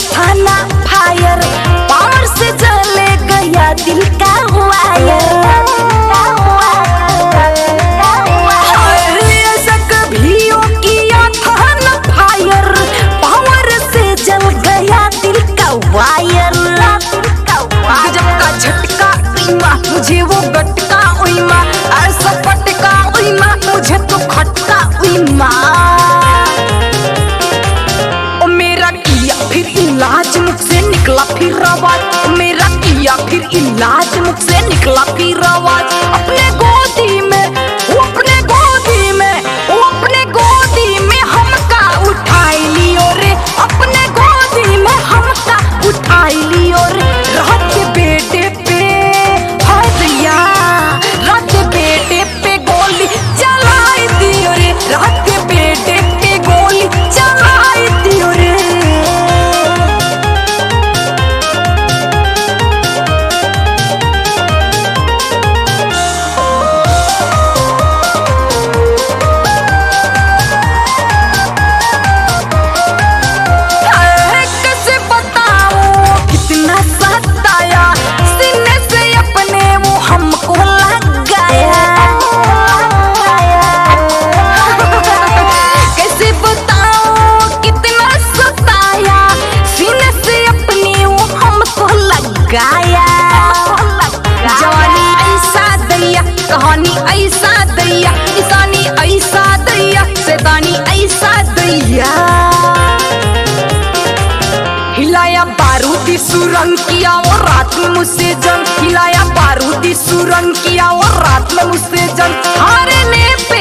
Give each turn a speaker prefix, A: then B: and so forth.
A: था ना fire, power से जले गया दिल का वायर। ऐसा कभी किया था ना फायर, पावर से जल गया दिल का वायर। गजब का झटका उइमा, मुझे वो गटका उइमा, ऐसा पटका उइमा, मुझे तो खटका उइमा। ओ मेरा किया फिर इलाज, मुख से निकला फिर आवाज। मेरा किया फिर इलाज, मुख से निकला फिर आवाज। अपने गोदी में, अपने गोदी में, अपने गोदी में हमका उठाई लियो रे, अपने गोदी में हमका उठाई लियो रे। रात के बेटे पे हाय दैया, रात के बेटे पे गोली चलाई दियो रे, रात के बेटे पे गोली चलाई दियो रे। कैसे बताऊं कितना सताया, सीने से अपने वो हमको लगाया। कैसे बताऊं कितना सताया, सीने से अपने वो हमको लगाया। जवानी ऐसा दैया, कहानी ऐसा दैया, निशानी ऐसा दैया, शैतानी ऐसा दैया। हिलाया बारूदी सुरंग किया और रात में मुझसे जंग, हिलाया बारूदी सुरंग किया और रात में मुझसे जंग। हारने पे